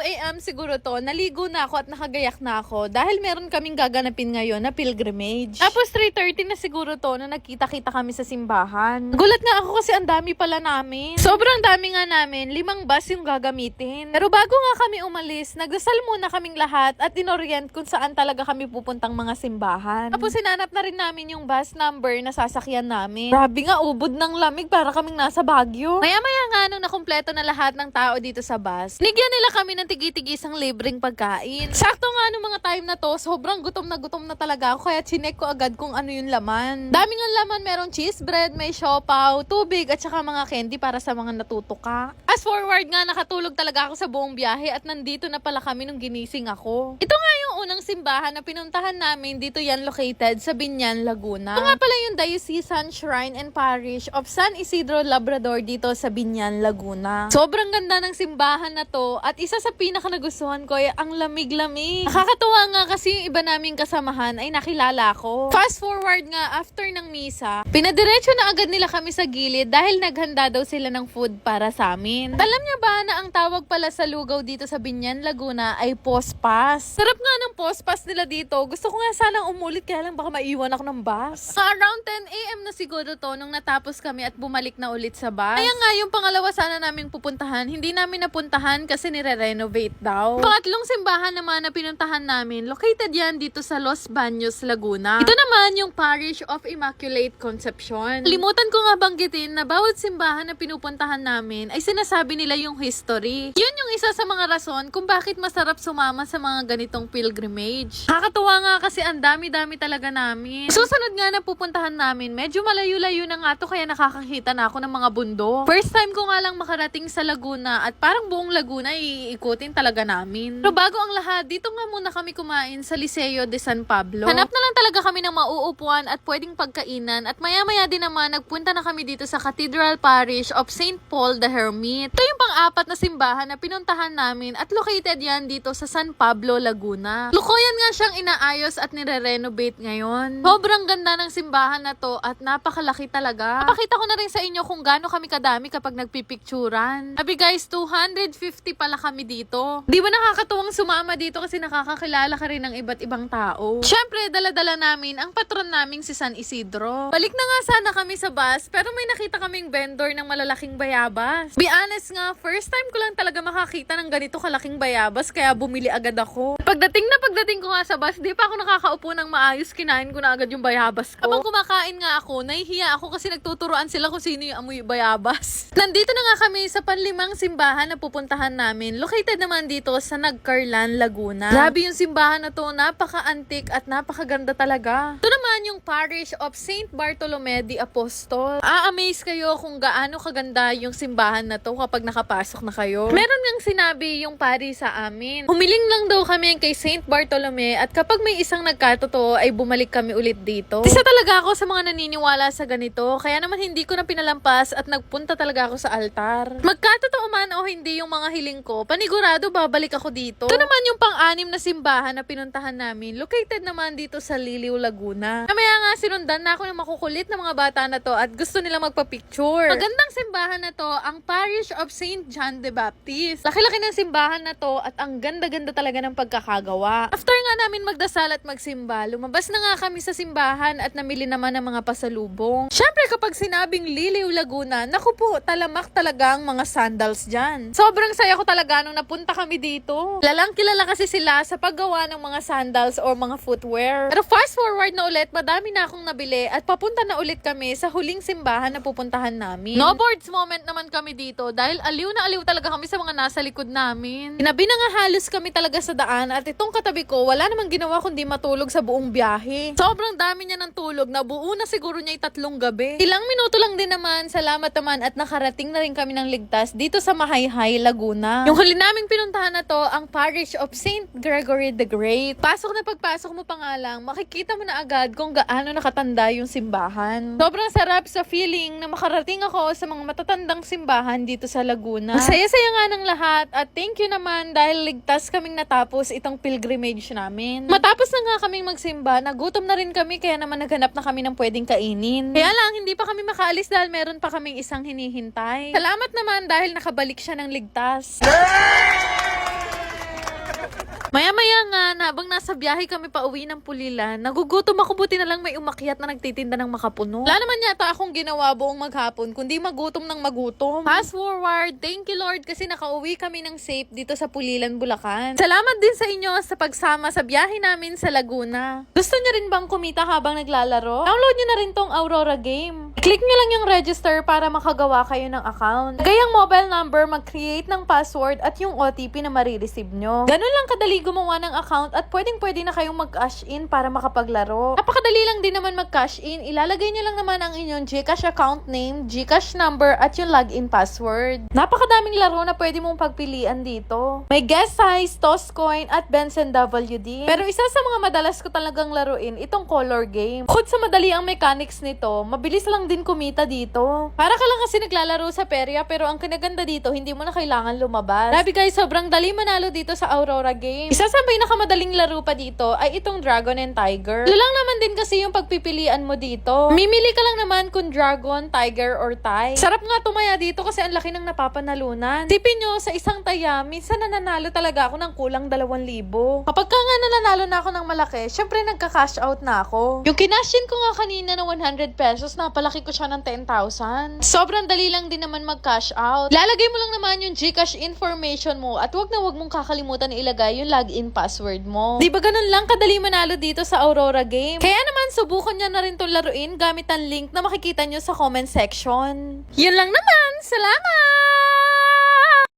AM siguro to, naligo na ako at nakagayak na ako dahil meron kaming gaganapin ngayon na pilgrimage. Tapos 3:30 na siguro to na nagkita-kita kami sa simbahan. Gulat nga ako kasi ang dami pala namin. Sobrang dami nga namin, 5 bus yung gagamitin. Pero bago nga kami umalis, nagdasal muna kaming lahat at inorient kung saan talaga kami pupuntang mga simbahan. Tapos sinanap na rin namin yung bus number na sasakyan namin. Grabe nga, ubod ng lamig para kaming nasa Baguio. Maya-maya nga nung nakumpleto na lahat ng tao dito sa bus, nigyan nila kami ng tigi-tigisang libreng pagkain. Sakto nga nung mga time na to, sobrang gutom na talaga ako kaya chinek ko agad kung ano yung laman. Daming ang laman, merong cheese bread, may siopaw, tubig at saka mga candy para sa mga natutuka. As forward nga, nakatulog talaga ako sa buong biyahe at nandito na pala kami nung ginising ako. Ito nga yung unang simbahan na pinuntahan namin, dito yan located sa Biñan, Laguna. Ito nga pala yung Diocesan Shrine and Parish of San Isidro Labrador dito sa Biñan, Laguna. Sobrang ganda ng simbahan na to at isa sa pinaka nagustuhan ko ay ang lamig-lamig. Nakakatuwa nga kasi yung iba naming kasamahan ay nakilala ko. Fast forward nga, after ng misa, pinadiretso na agad nila kami sa gilid dahil naghanda daw sila ng food para sa amin. Alam niya ba na ang tawag pala sa lugaw dito sa Biñan, Laguna ay pospas? Sarap nga ng pospas nila dito. Gusto ko nga sanang umulit kaya lang baka maiwan ako ng bus. Around 10 AM na siguro to nung natapos kami at bumalik na ulit sa bus. Kaya nga yung pangalawa sana naming pupuntahan, hindi namin napuntahan kasi nire-renovate daw. Pangatlong simbahan naman na pinuntahan namin, located yan dito sa Los Baños, Laguna. Ito naman yung Parish of Immaculate Conception. Limutan ko nga banggitin na bawat simbahan na pinupuntahan namin ay sinasabi nila yung history. Yun yung isa sa mga rason kung bakit masarap sumama sa mga ganitong pilgrimage. Nakakatuwa nga kasi ang dami-dami talaga namin. Susunod nga na pupuntahan namin, medyo malayo-layo na nga to kaya nakakakita na ako ng mga bundok. First time ko nga lang makarating sa Laguna at parang buong Laguna iikutin talaga namin. Pero bago ang lahat, dito nga muna kami kumain sa Liceo de San Pablo. Hanap na lang talaga kami ng mauupuan at pwedeng pagkainan at maya-maya din naman nagpunta na kami dito sa Cathedral Parish of St. Paul the Hermit. Ito yung pang-apat na simbahan na pinuntahan namin at located yan dito sa San Pablo, Laguna. Lukoyan nga siyang inaayos at nire-renovate ngayon. Sobrang ganda ng simbahan na to at napakalaki talaga. Papakita ko na rin sa inyo kung gaano kami kadami kapag nagpipicturan. Sabi guys, 250 pala kami dito. Di ba nakakatuwang sumama dito kasi nakakakilala ka rin ng iba't ibang tao. Syempre, dala-dala namin ang patron naming si San Isidro. Balik na nga sana kami sa bus pero may nakita kaming vendor ng malalaking bayabas. Be honest nga, first time ko lang talaga makakita ng ganito kalaking bayabas kaya bumili agad ako. Pagdating ko nga sa bus, di pa ako nakakaupo ng maayos, kinain ko na agad yung bayabas ko. Habang kumakain nga ako, nahihiya ako kasi nagtuturoan sila kung sino yung amoy bayabas. Nandito na nga kami sa panlimang simbahan na pupuntahan namin. Located naman dito sa Nagcarlan, Laguna. Grabe yung simbahan na to, napaka-antique at napakaganda talaga. Ito naman yung Parish of St. Bartolome de Apostol. A-amaze kayo kung gaano kaganda yung simbahan na to kapag nakapasok na kayo. Meron ngang sinabi yung pari sa amin. Humiling lang daw kami kay St. Bartolome at kapag may isang nagkatotoo ay bumalik kami ulit dito. Isa talaga ako sa mga naniniwala sa ganito, kaya naman hindi ko na pinalampas at nagpunta talaga ako sa altar. Magkatotoo man o hindi yung mga hiling ko, panigurado babalik ako dito. Ito naman yung pang-anim na simbahan na pinuntahan namin, located naman dito sa Liliw, Laguna. Kamaya nga sinundan na ako ng makukulit na mga bata na to at gusto nilang magpa-picture. Magandang simbahan na to, ang Parish of St. John the Baptist. Laki-laki ng simbahan na to at ang ganda-ganda talaga ng pagkakagawa. After nga namin magdasal at magsimba, lumabas na nga kami sa simbahan at namili naman ng mga pasalubong. Syempre kapag sinabing Liliw, Laguna, naku po, talamak talaga ang mga sandals dyan. Sobrang saya ko talaga nung napunta kami dito. Kilalang kilala kasi sila sa paggawa ng mga sandals or mga footwear. Pero fast forward na ulit, madami na akong nabili at papunta na ulit kami sa huling simbahan na pupuntahan namin. No boards moment naman kami dito dahil aliw na aliw talaga kami sa mga nasa likod namin. Tinabi na nga halos kami talaga sa daan at itong katabi ko, wala namang ginawa kundi matulog sa buong biyahe. Sobrang dami niya ng tulog, nabuo na siguro niya 3 gabi. Ilang minuto lang din naman, salamat naman at nakarating na rin kami ng ligtas dito sa Mahayhay, Laguna. Yung huli naming pinuntahan na to, ang Parish of St. Gregory the Great. Pagpasok mo pa nga lang, makikita mo na agad kung gaano nakatanda yung simbahan. Sobrang sarap sa feeling na makarating ako sa mga matatandang simbahan dito sa Laguna. Masaya-saya nga ng lahat at thank you naman dahil ligtas kaming natapos itong pilgrimage namin. Matapos na nga kaming magsimba, nagutom na rin kami kaya naman naghanap na kami ng pwedeng kainin. Kaya lang, hindi pa kami makaalis dahil meron pa kaming isang hinihintay. Salamat naman dahil nakabalik siya ng ligtas. Maya-maya nga, na habang nasa biyahe kami pa uwi ng Pulilan, nagugutom ako, buti na lang may umakyat na nagtitinda ng makapuno. Wala naman yata akong ginawa buong maghapon, kundi magutom ng magutom. Fast forward, thank you Lord kasi nakauwi kami ng safe dito sa Pulilan, Bulacan. Salamat din sa inyo sa pagsama sa biyahe namin sa Laguna. Gusto niyo rin bang kumita habang naglalaro? Download niyo na rin tong Aurora game. Click niyo lang yung register para makagawa kayo ng account. Lagay ang mobile number, mag-create ng password at yung OTP na marireceive nyo. Ganun lang kadali gumawa ng account at pwedeng-pwede na kayong mag-cash in para makapaglaro. Napakadali lang din naman mag-cash in. Ilalagay nyo lang naman ang inyong GCash account name, GCash number at yung login password. Napakadaming laro na pwede mong pagpilian dito. May guess size, toss coin at Benson WD. Pero isa sa mga madalas ko talagang laruin, itong color game. Bukod sa madali ang mechanics nito, mabilis lang din kumita dito. Para ka lang kasi naglalaro sa perya pero ang kinaganda dito, hindi mo na kailangan lumabas. Grabe guys, sobrang dali manalo dito sa Aurora game. Isa sa pinakamadaling laro pa dito ay itong Dragon and Tiger. Ito lang naman din kasi yung pagpipilian mo dito. Mimili ka lang naman kung Dragon, Tiger, or Tie. Sarap nga tumaya dito kasi ang laki ng napapanalunan. Tipin nyo, sa isang taya, minsan nananalo talaga ako ng kulang 2,000. Kapag ka nga nananalo na ako ng malaki, syempre nagka-cash out na ako. Yung kinashin ko nga kanina na 100 pesos, napalaki ko siya ng 10,000. Sobrang dali lang din naman mag-cash out. Lalagay mo lang naman yung GCash information mo at wag mong kakalimutan na ilagay yung login password mo. Di ba ganun lang kadali manalo dito sa Aurora game? Kaya naman subukan nyo na rin itong laruin gamit ang link na makikita nyo sa comment section. Yun lang naman. Salamat!